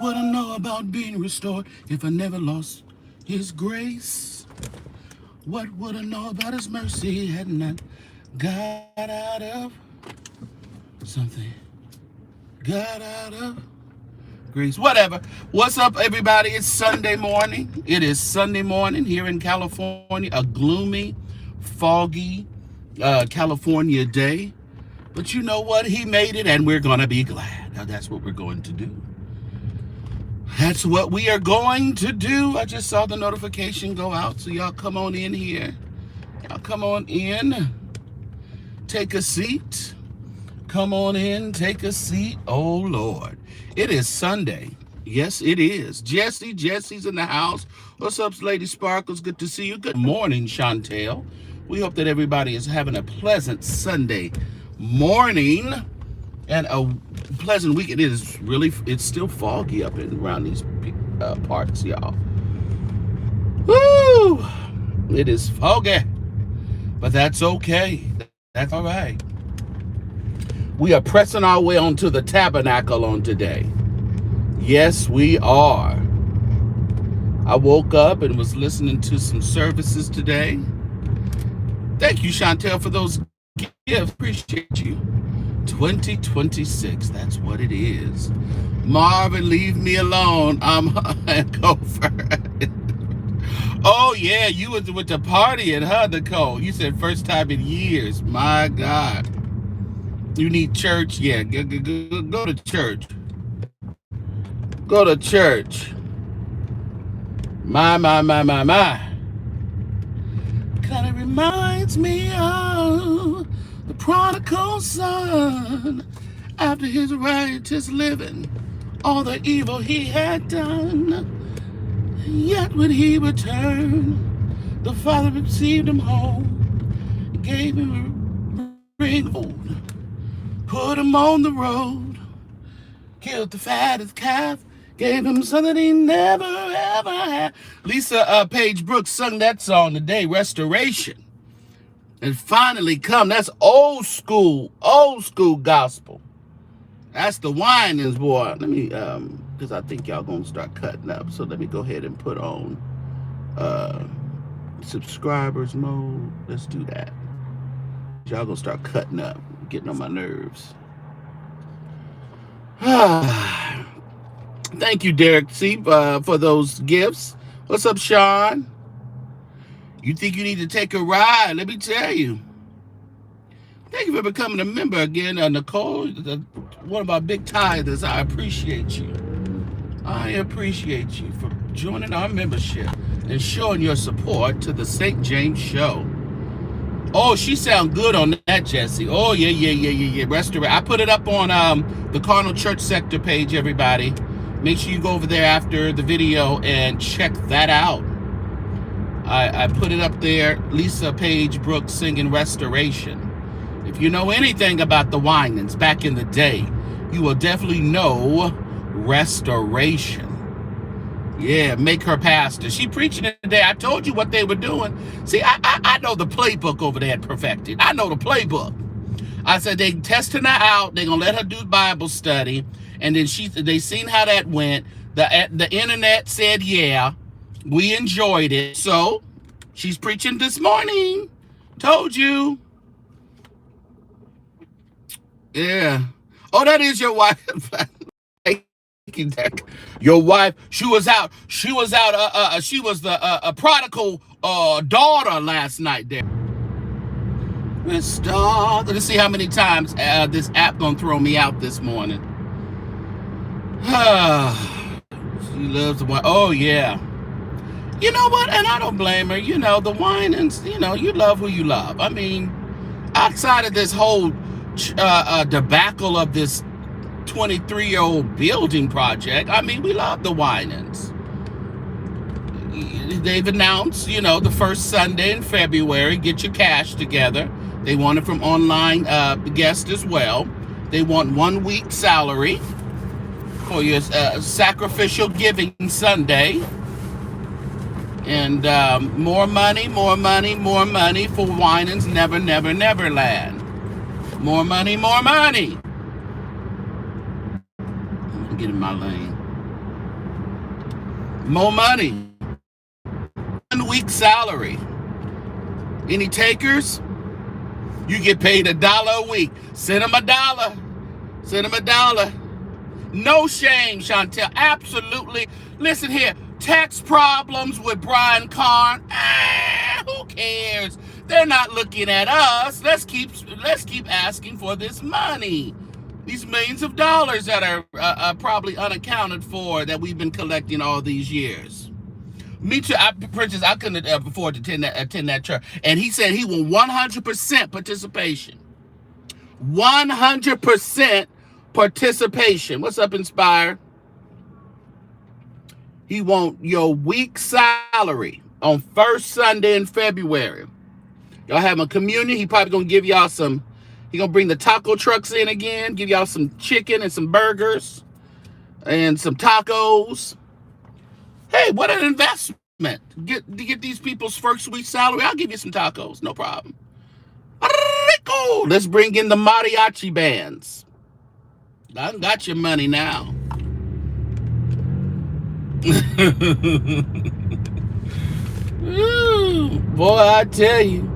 What I know about being restored if I never lost his grace? What would I know about his mercy had not got out of something? Got out of grace. Whatever. What's up, everybody? It's Sunday morning. It is Sunday morning here in California. A gloomy, foggy California day. But you know what? He made it, and we're going to be glad. Now, that's what we're going to do. That's what we are going to do. I just saw the notification go out, so y'all come on in here. Y'all come on in. Take a seat. Come on in, take a seat. Oh, Lord. It is Sunday. Yes, it is. Jesse's in the house. What's up, Lady Sparkles? Good to see you. Good morning, Chantel. We hope that everybody is having a pleasant Sunday morning and a pleasant week. It's still foggy up and around these parts, y'all. Woo! It is foggy, but that's okay. That's all right. We are pressing our way onto the tabernacle on today. Yes, we are. I woke up and was listening to some services today. Thank you, Chantel, for those gifts. Appreciate you. 2026, that's what it is. Marvin, leave me alone. I'm a gopher. Oh, yeah, you was with the party at Nicole. You said first time in years. My God. You need church? Yeah, go to church. Go to church. My. Kind of reminds me of the prodigal son. After his righteous living, all the evil he had done. Yet when he returned, the father received him home, gave him a ring of gold, put him on the road, killed the fattest calf, gave him something he never ever had. Lisa Page Brooks sung that song today, Restoration. And finally come. That's old school gospel. That's the whinings, boy. Let me, because I think y'all gonna start cutting up. So let me go ahead and put on subscribers mode. Let's do that. Y'all gonna start cutting up, getting on my nerves. Thank you, Derek C, for those gifts. What's up, Sean? You think you need to take a ride? Let me tell you. Thank you for becoming a member again, Nicole. One of our big tithers. I appreciate you. I appreciate you for joining our membership and showing your support to the St. James Show. Oh, she sound good on that, Jesse. Oh, yeah. Restoration. I put it up on the Cardinal Church Sector page, everybody. Make sure you go over there after the video and check that out. I put it up there, Lisa Page Brooks singing Restoration. If you know anything about the Winans back in the day, you will definitely know Restoration. Yeah, make her pastor. She preaching it today. I told you what they were doing. See, I know the playbook over there at Perfected. I know the playbook. I said they testing her out. They're going to let her do Bible study. And then they seen how that went. The internet said, yeah, we enjoyed it. So she's preaching this morning. Told you. Yeah. Oh, that is your wife. Your wife, she was out. She was the prodigal daughter last night there. Restore. Let's see how many times this app gonna throw me out this morning. She loves the wine. Oh, yeah. You know what? And I don't blame her. You know, the Winans, you know, you love who you love. I mean, outside of this whole debacle of this 23-year-old building project, I mean, we love the Winans. They've announced, you know, the first Sunday in February, get your cash together. They want it from online guests as well. They want 1 week salary for your sacrificial giving Sunday. And more money for Winans, never land. More money. Get in my lane. More money. 1 week salary. Any takers? You get paid $1 a week. Send them $1. Send them $1. No shame, Chantel. Absolutely. Listen here. Tax problems with Brian Carn. Who cares? They're not looking at us. Let's keep asking for this money. These millions of dollars that are probably unaccounted for that we've been collecting all these years. Me too. Princess, I couldn't afford to attend that church. And he said he want 100% participation. 100% participation. What's up, Inspire? He want your week salary on first Sunday in February. Y'all having a communion. He probably going to give y'all some. He going to bring the taco trucks in again. Give y'all some chicken and some burgers and some tacos. Hey, what an investment. Get these people's first week salary. I'll give you some tacos. No problem. Rico. Let's bring in the mariachi bands. I got your money now. Ooh, boy, I tell you.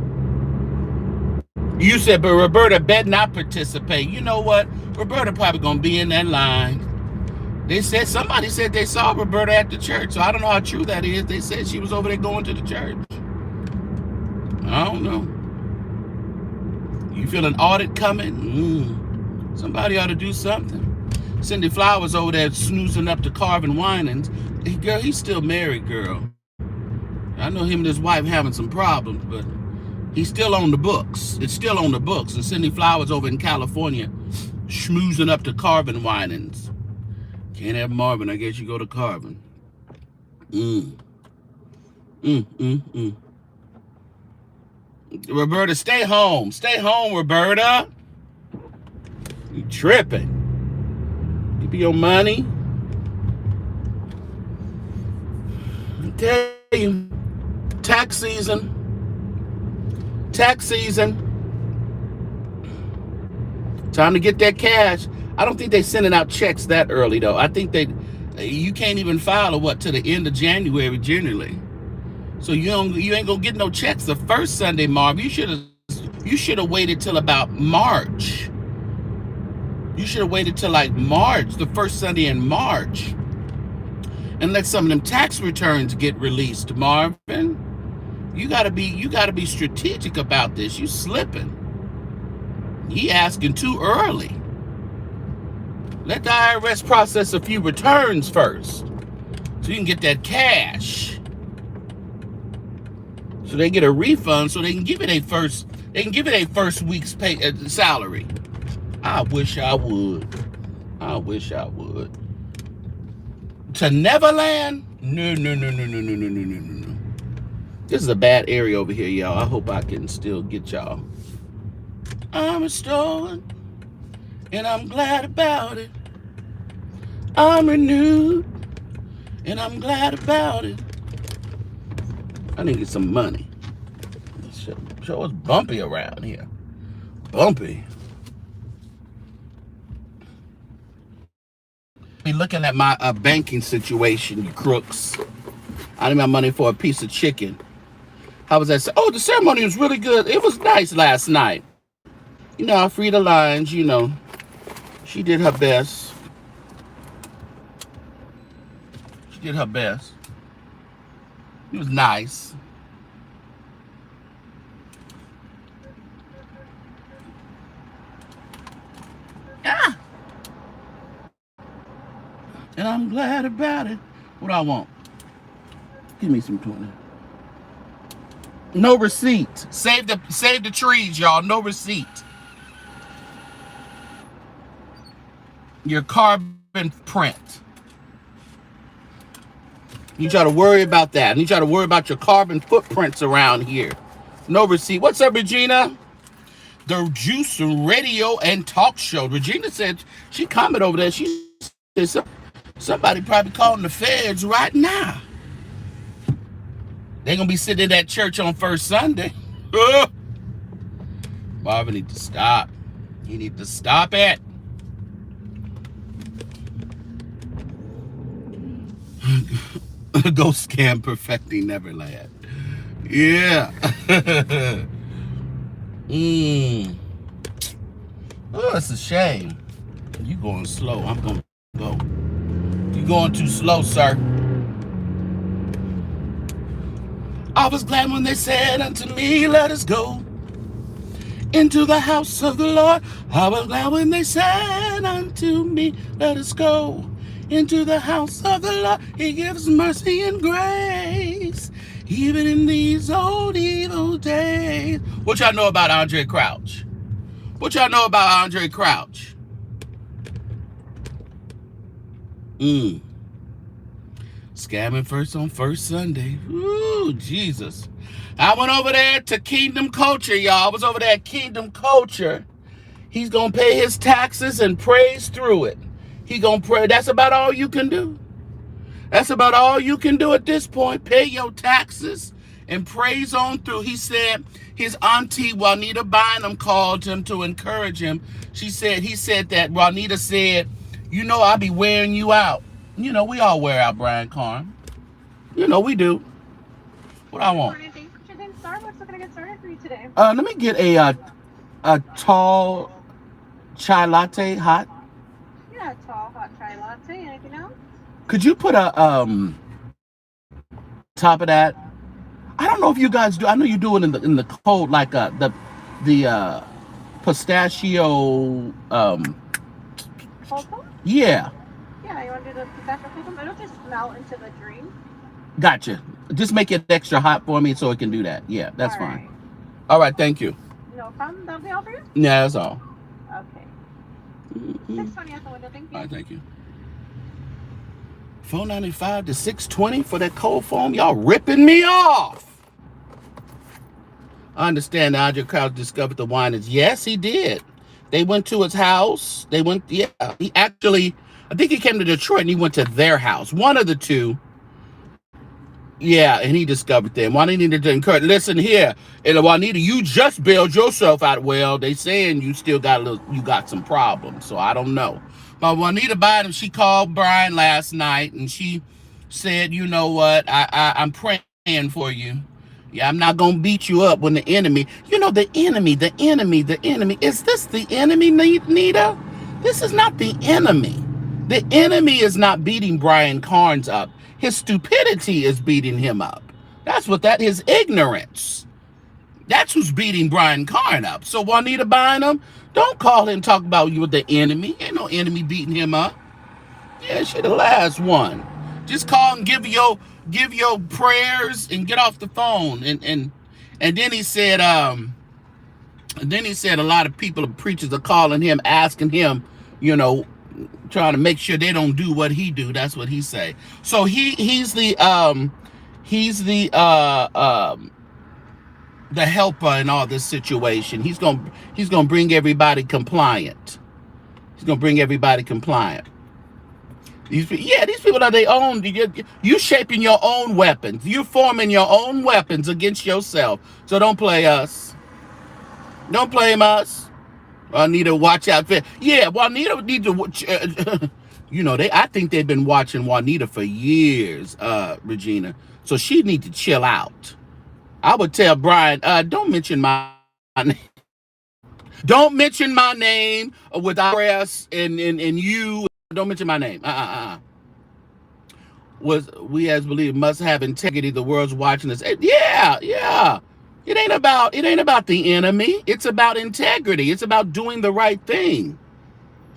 You said, but Roberta better not participate. You know what? Roberta probably going to be in that line. Somebody said they saw Roberta at the church, so I don't know how true that is. They said she was over there going to the church. I don't know. You feel an audit coming? Somebody ought to do something. Cindy Flowers over there snoozing up to Carvin Winans. Girl, he's still married, girl. I know him and his wife having some problems, but he's still on the books. It's still on the books. And Cindy Flowers over in California schmoozing up to Carvin Winans. Can't have Marvin, I guess you go to Carvin. Roberta, stay home. Stay home, Roberta. You tripping. Give me your money. I tell you, tax season. Tax season. Time to get that cash. I don't think they're sending out checks that early, though. I think you can't even file to the end of January generally. So you ain't gonna get no checks the first Sunday, Marv. You should have waited till about March. You should have waited till like March, the first Sunday in March, and let some of them tax returns get released, Marvin. You gotta be strategic about this. You slipping. He asking too early. Let the IRS process a few returns first, so you can get that cash. So they get a refund, so they can give it a first. They can give it a first week's pay salary. I wish I would. I wish I would. To Neverland? No. This is a bad area over here, y'all. I hope I can still get y'all. I'm restored, and I'm glad about it. I'm renewed, and I'm glad about it. I need to get some money. Show us bumpy around here. Bumpy. Be looking at my banking situation, you crooks. I need my money for a piece of chicken. How was that? Oh, the ceremony was really good. It was nice last night. You know, Frida Lyons, you know, she did her best. She did her best. It was nice. Ah! And I'm glad about it. What do I want? Give me some tuna. No receipt. Save the trees, y'all. No receipt. Your carbon print. You try to worry about that. And you try to worry about your carbon footprints around here. No receipt. What's up, Regina? The Juice Radio and Talk Show. Regina said, she commented over there. She said, somebody probably calling the feds right now. They're going to be sitting in that church on first Sunday. Marvin need to stop. You need to stop it. Go scam Perfecting Neverland. Yeah. mm. Oh, it's a shame. You going slow. I'm going to go. You going too slow, sir. I was glad when they said unto me, let us go into the house of the Lord. I was glad when they said unto me, let us go into the house of the Lord. He gives mercy and grace, even in these old evil days. What y'all know about Andre Crouch? What y'all know about Andre Crouch? Scamming first on first Sunday. Ooh, Jesus. I went over there to Kingdom Culture, y'all. I was over there at Kingdom Culture. He's going to pay his taxes and praise through it. He going to pray. That's about all you can do. That's about all you can do at this point. Pay your taxes and praise on through. He said his auntie Juanita Bynum called him to encourage him. He said that Juanita said, you know, I'll be wearing you out. You know, we all wear out Brian Carn. You know, we do. What I want? Thanks for choosing Starbucks. What can I get started for you today? Let me get a tall chai latte hot. Yeah, tall hot chai latte. Anything else? Could you put a top of that? I don't know if you guys do. I know you do it in the cold, like the pistachio. Cold foam? Yeah. Yeah, you want to do the pistachio cold foam? It'll just melt into the drink. Gotcha. Just make it extra hot for me so it can do that. Yeah, that's fine. Right. All right, thank you. No problem. That'll be all for you? Yeah, that's all. Okay. 620 out the window. Thank you. All right, thank you. $4.95 to $6.20 for that cold foam. Y'all ripping me off. I understand that Andre Crouch discovered the wine is. Yes, he did. They went to his house. He actually, I think he came to Detroit and he went to their house. One of the two. Yeah, and he discovered them. Juanita needed to encourage. Listen here, and Juanita, you just bailed yourself out. Well, they saying you still got some problems, so I don't know. But Juanita Bynum, she called Brian last night and she said, you know what, I'm praying for you. Yeah, I'm not gonna beat you up when the enemy. You know, the enemy. Is this the enemy, Nita? This is not the enemy. The enemy is not beating Brian Carnes up. His stupidity is beating him up. That's what his ignorance. That's who's beating Brian Carn up. So Juanita Bynum, don't call him talk about you with the enemy. Ain't no enemy beating him up. Yeah, she the last one. Just call and give your prayers and get off the phone. And then he said, a lot of people, preachers are calling him, asking him, you know, trying to make sure they don't do what he do. That's what he say. So he's the helper in all this situation. He's gonna bring everybody compliant. He's gonna bring everybody compliant. These people are their own. You shaping your own weapons. You forming your own weapons against yourself. So don't play us. Don't blame us. Juanita, watch out for. Yeah, Juanita need to watch. I think they've been watching Juanita for years, Regina. So she need to chill out. I would tell Brian, don't mention my name. Don't mention my name with IRS and you. Don't mention my name. We as believers must have integrity. The world's watching us. Yeah. It ain't about the enemy. It's about integrity. It's about doing the right thing.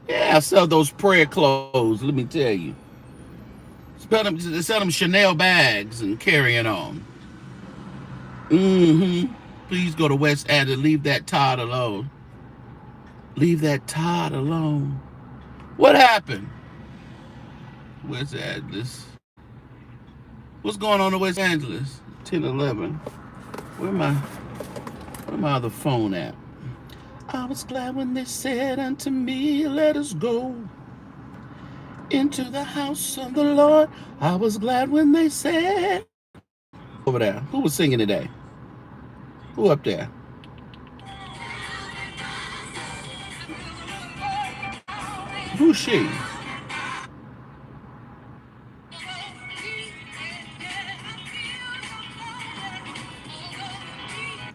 Yeah, sell those prayer clothes. Let me tell you. Sell them Chanel bags and carrying on. Please go to West Ad and leave that Todd alone. Leave that Todd alone. What happened? West Angeles. What's going on in West Angeles? 10-11. Where my other phone at? I was glad when they said unto me, let us go into the house of the Lord. I was glad when they said. Over there. Who was singing today? Who up there? Who's she?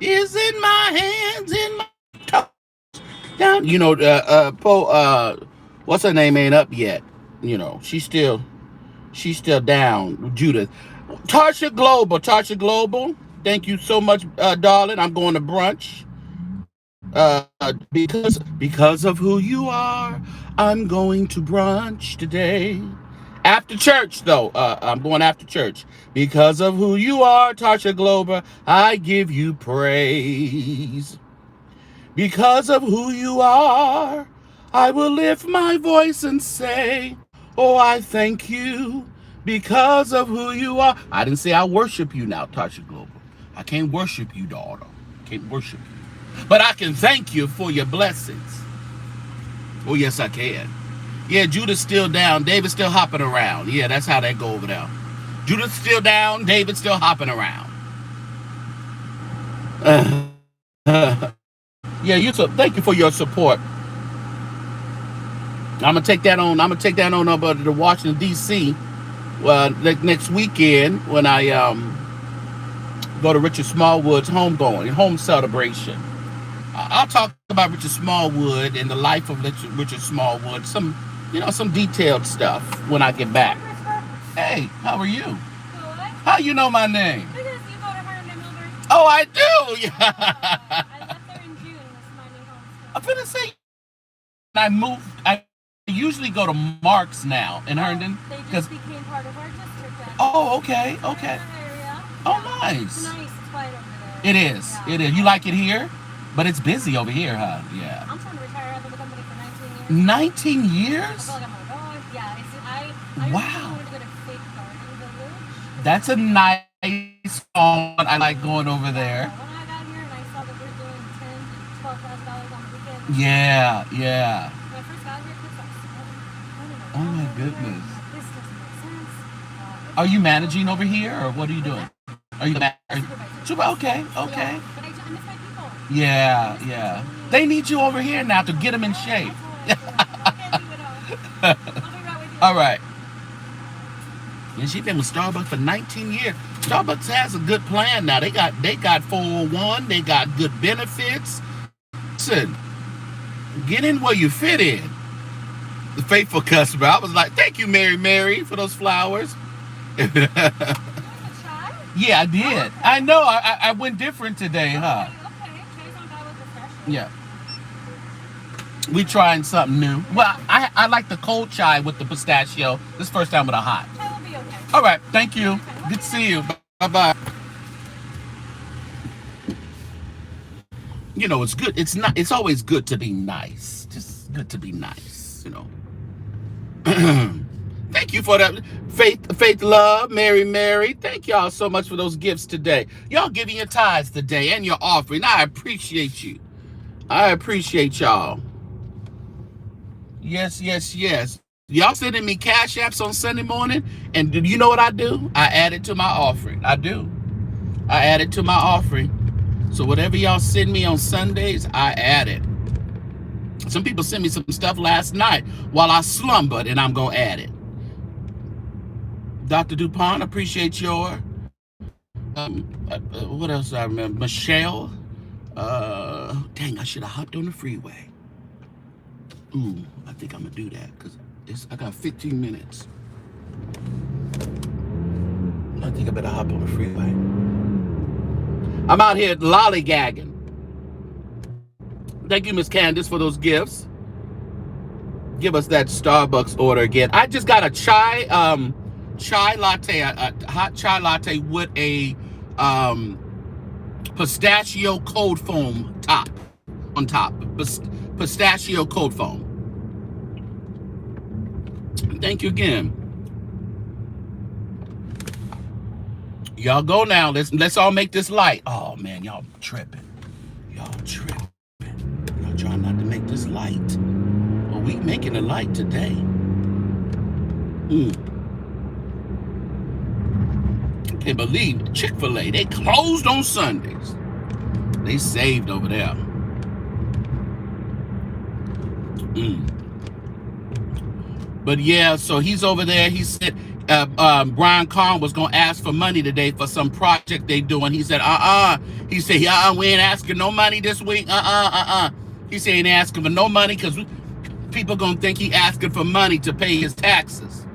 is in my hands, in my toes. Down, what's her name ain't up yet. She's still down. Judith, Tarsha Global. Thank you so much, darling. I'm going to brunch. Because of who you are, I'm going to brunch today. After church, though, I'm going after church. Because of who you are, Tarsha Glover, I give you praise. Because of who you are, I will lift my voice and say, oh, I thank you. Because of who you are. I didn't say I worship you now, Tasha Global. I can't worship you, daughter. I can't worship you. But I can thank you for your blessings. Oh, yes, I can. Yeah, Judah's still down. David's still hopping around. Yeah, that's how that go over there. Judah's still down. David's still hopping around. Thank you for your support. I'm gonna take that on over to Washington D.C. Next weekend when I go to Richard Smallwood's home celebration. I'll talk about Richard Smallwood and the life of Richard Smallwood. Some detailed stuff when I get back. Hey, how are you? Good. How you know my name? Because you go to Herndon Milburn. Oh, I do. Yeah. I left there in June. This is my new home. I'm gonna say I moved. I usually go to Mark's now in Herndon. They just became part of our district. Oh, okay. Oh, nice. It's nice. It's quiet over there. It is. Yeah. It is. You like it here? But it's busy over here, huh? Yeah. I'm trying to retire. I've been with the company for 19 years. 19 years? I feel like I'm like, yeah. Wow. Really wanted to go to Fake Garden Village. That's a nice home. I like going over there. When I got here and I saw that we're doing $10,000 to $12,000 on the weekend. Yeah. When I first got here, it was like, oh my goodness. This doesn't make sense. Are you managing over here, or what are you doing? Are you managing? Okay. Yeah, but I miss my people. Yeah. They need you over here now to get them in shape. All right. And she's been with Starbucks for 19 years. Starbucks has a good plan now. They got 401. They got good benefits. Listen, get in where you fit in. The faithful customer. I was like, thank you, Mary, for those flowers. Yeah, I did. Oh, okay. I know. I went different today, huh? Okay. Yeah. We trying something new. Well, I like the cold chai with the pistachio. This first time with a hot. That will be okay. All right. Thank you. Okay. Good to see you. Bye-bye. It's good. It's always good to be nice. Just good to be nice, Thank you for that. Faith, love, Mary. Thank y'all so much for those gifts today. Y'all giving your tithes today and your offering. I appreciate you. I appreciate y'all. Yes. Y'all sending me cash apps on Sunday morning, and you know what I do? I add it to my offering. I do. I add it to my offering. So whatever y'all send me on Sundays, I add it. Some people sent me some stuff last night while I slumbered, and I'm going to add it. Dr. DuPont, appreciate your... what else I remember? Michelle. Dang, I should have hopped on the freeway. Ooh, I think I'm going to do that because I got 15 minutes. I think I better hop on the freeway. I'm out here lollygagging. Thank you, Miss Candace, for those gifts. Give us that Starbucks order again. I just got a chai latte, a hot chai latte with a pistachio cold foam on top. Pistachio cold foam. Thank you again. Y'all go now. Let's all make this light. Oh man, y'all tripping. Y'all trying not to make this light. Well, we making a light today. Can't believe Chick-fil-A. They closed on Sundays. They saved over there. But yeah, so he's over there. He said Brian Carn was going to ask for money today for some project they doing. He said, He said, we ain't asking no money this week. He said, he ain't asking for no money because people going to think he asking for money to pay his taxes.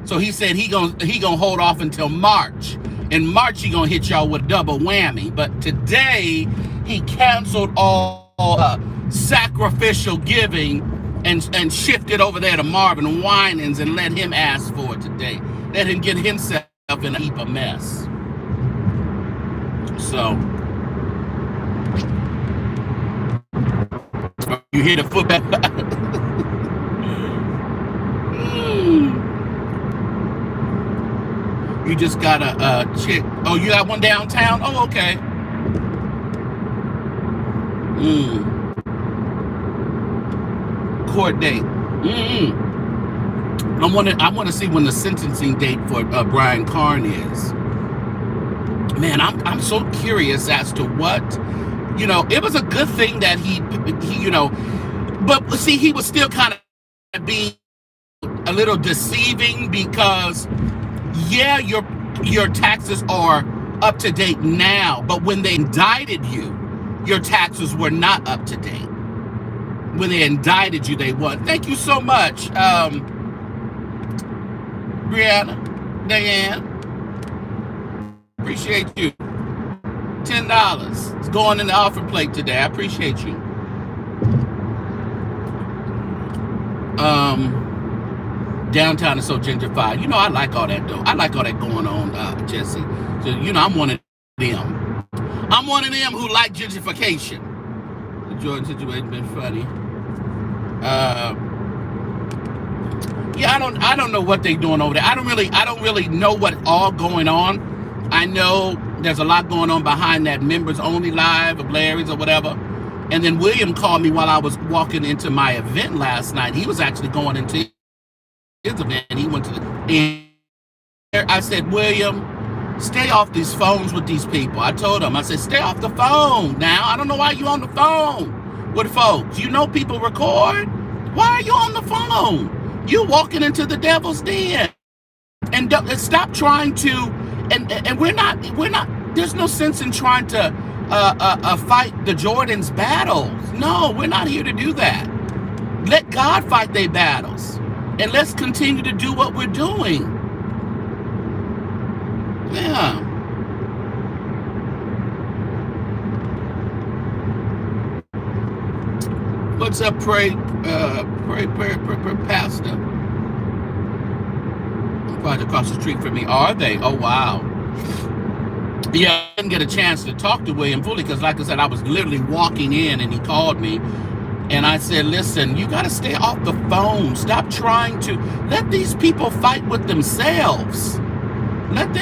So he said he gonna hold off until March. In March, he gonna hit y'all with double whammy. But today, he canceled all sacrificial giving and shifted over there to Marvin Winans and let him ask for it today. Let him get himself in a heap of mess. So you hear the football. You just got a chick. Oh, you got one downtown? Oh, okay. Court date. I want to see when the sentencing date for Brian Carn is. Man, I'm so curious as to what, it was a good thing that he but see, he was still kind of being a little deceiving because, yeah, your taxes are up to date now, but when they indicted you, your taxes were not up to date. When they indicted you, they weren't. Thank you so much, Brianna, Diane. Appreciate you. $10. It's going in the offer plate today. I appreciate you. Downtown is so gentrified. I like all that though. I like all that going on, Jesse. So, I'm one of them. I'm one of them who like gentrification. The Jordan situation been funny. Yeah, I don't know what they're doing over there. I don't really know what all going on. I know there's a lot going on behind that members only live of Larry's or whatever. And then William called me while I was walking into my event last night. He was actually going into his event. He went to and I said, William, stay off these phones with these people. I told him, I said, stay off the phone now. I don't know why you on the phone with folks. People record. Why are you on the phone? You walking into the devil's den. And stop trying to, and we're not, there's no sense in trying to fight the Jordan's battles. No, we're not here to do that. Let God fight their battles. And let's continue to do what we're doing. Yeah. What's up, pray, Pastor? Right across the street from me. Are they? Oh, wow. Yeah, I didn't get a chance to talk to William fully because, like I said, I was literally walking in and he called me. And I said, listen, you got to stay off the phone. Stop trying to let these people fight with themselves. Let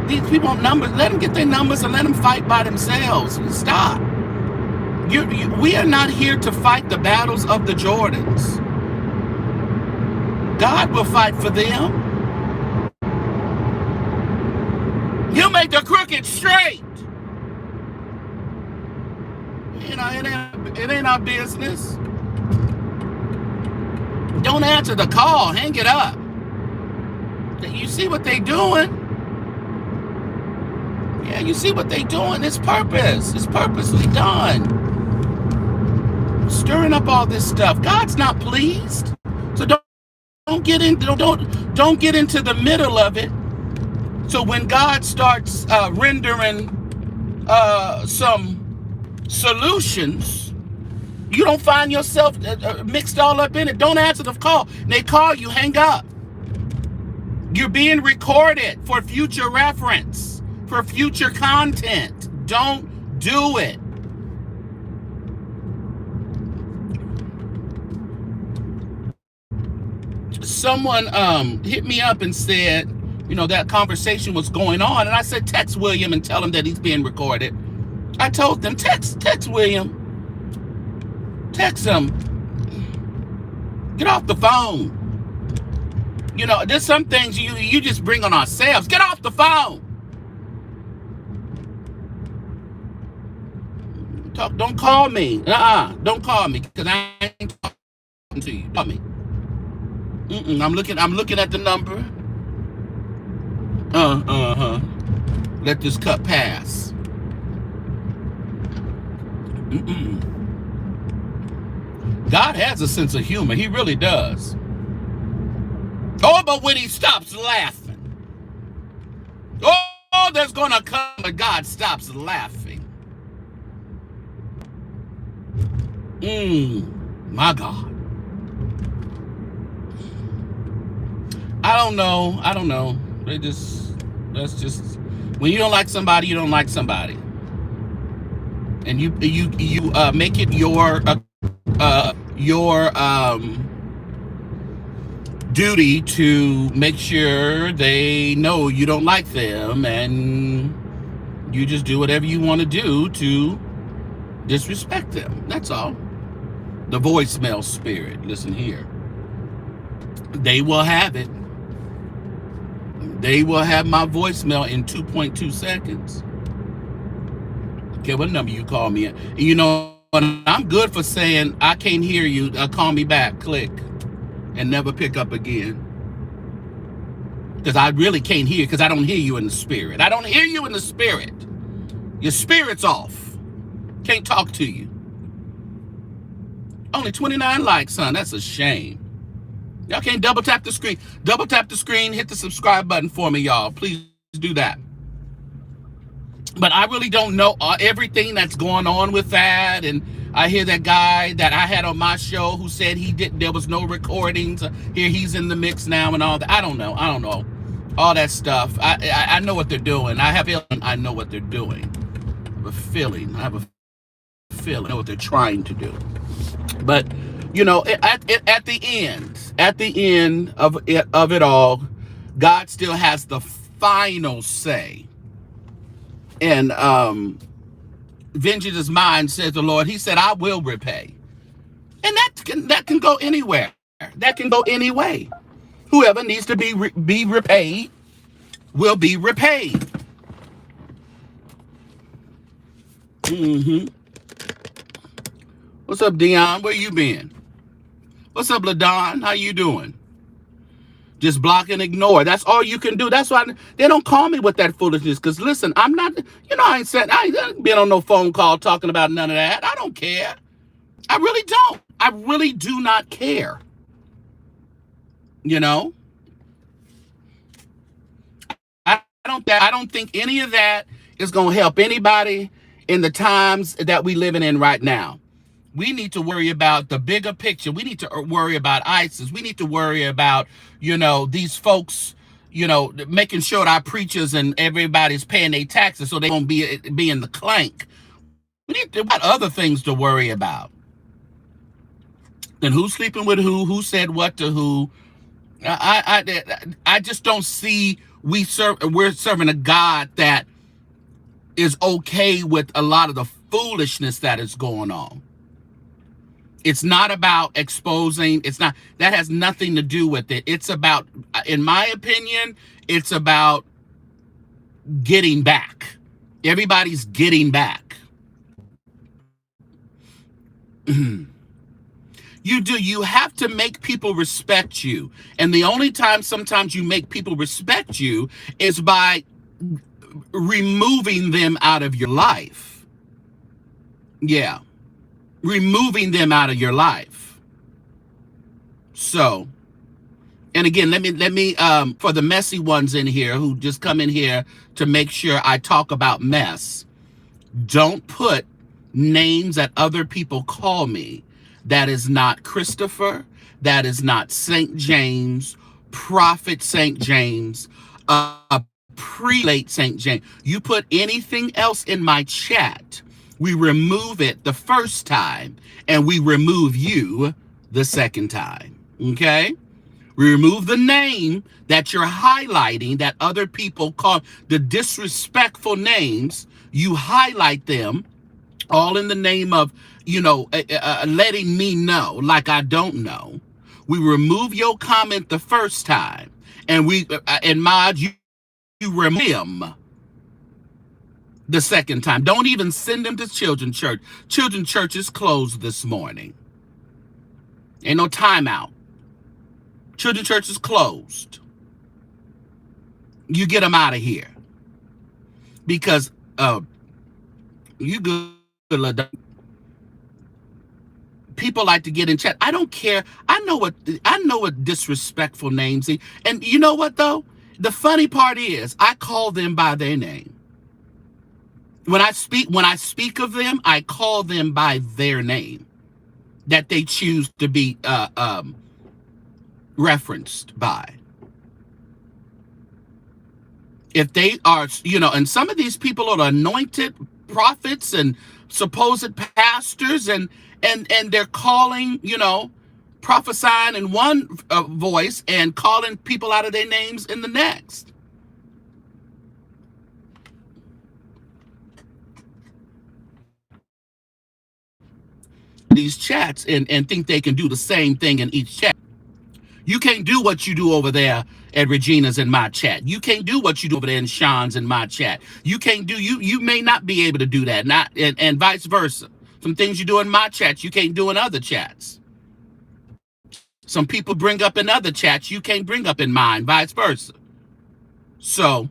these people on numbers, let them get their numbers and let them fight by themselves. Stop. We are not here to fight the battles of the Jordans. God will fight for them. He'll make the crooked straight. It ain't our business. Don't answer the call. Hang it up. You see what they doing? Yeah, you see what they doing? It's purpose. It's purposely done. Stirring up all this stuff. God's not pleased. So don't get into the middle of it. So when God starts rendering some solutions, you don't find yourself mixed all up in it. Don't answer the call. They call you, hang up. You're being recorded for future reference, for future content. Don't do it. Someone hit me up and said, that conversation was going on. And I said, text William and tell him that he's being recorded. I told them, text William. Text him. Get off the phone. There's some things you just bring on ourselves. Get off the phone. Don't call me. Don't call me because I ain't talking to you. Call me. I'm looking at the number. Let this cup pass. God has a sense of humor. He really does. Oh, but when he stops laughing, oh, there's gonna come when God stops laughing. My God. I don't know. That's just, when you don't like somebody, you don't like somebody, and you make it your duty to make sure they know you don't like them, and you just do whatever you want to do to disrespect them. That's all. The voicemail spirit. Listen here. They will have it. They will have my voicemail in 2.2 seconds. Okay, what number you call me at? You know, I'm good for saying, I can't hear you. Call me back. Click. And never pick up again. Because I really can't hear, because I don't hear you in the spirit. I don't hear you in the spirit. Your spirit's off. Can't talk to you. Only 29 likes, son. That's a shame. Y'all can't double tap the screen. Double tap the screen. Hit the subscribe button for me, y'all. Please do that. But I really don't know everything that's going on with that. And I hear that guy that I had on my show who said there was no recordings. Here he's in the mix now and all that. I don't know. All that stuff. I know what they're doing. I know what they're doing. I have a feeling I know what they're trying to do. But, you know, at the end of it all, God still has the final say. And vengeance is mine, says the Lord. He said, I will repay. And that can go anywhere. That can go any way. Whoever needs to be repaid will be repaid. What's up, Dion? Where you been? What's up, LaDon? How you doing? Just block and ignore. That's all you can do. That's why they don't call me with that foolishness. Because listen, I'm not, I ain't been on no phone call talking about none of that. I don't care. I really don't. I really do not care. I don't think any of that is going to help anybody in the times that we living in right now. We need to worry about the bigger picture. We need to worry about ISIS. We need to worry about, these folks, making sure that our preachers and everybody's paying their taxes so they won't be in the clank. We need to have other things to worry about. And who's sleeping with who said what to who. I just don't see we're serving a God that is okay with a lot of the foolishness that is going on. It's not about exposing. That has nothing to do with it. It's about, in my opinion, it's about getting back. Everybody's getting back. You have to make people respect you. And the only time sometimes you make people respect you is by removing them out of your life. Yeah. Removing them out of your life. So, and again, let me for the messy ones in here who just come in here to make sure I talk about mess, don't put names that other people call me. That is not Christopher. That is not St. James, Prophet St. James, Prelate St. James. You put anything else in my chat, we remove it the first time, and we remove you the second time, okay? We remove the name that you're highlighting that other people call the disrespectful names. You highlight them all in the name of, letting me know like I don't know. We remove your comment the first time, and Mod, you remove him the second time. Don't even send them to Children's Church. Children's Church is closed this morning. Ain't no timeout. Children church is closed. You get them out of here because you good. People like to get in chat. I don't care. I know what disrespectful names are. And you know what though? The funny part is I call them by their name. When I speak of them, I call them by their name that they choose to be referenced by. If they are, and some of these people are anointed prophets and supposed pastors, and they're calling, prophesying in one voice and calling people out of their names in the next. These chats and think they can do the same thing in each chat. You can't do what you do over there at Regina's in my chat. You can't do what you do over there in Sean's in my chat. You can't do, you may not be able to do that, and vice versa. Some things you do in my chat, you can't do in other chats. Some people bring up in other chats, you can't bring up in mine, vice versa. So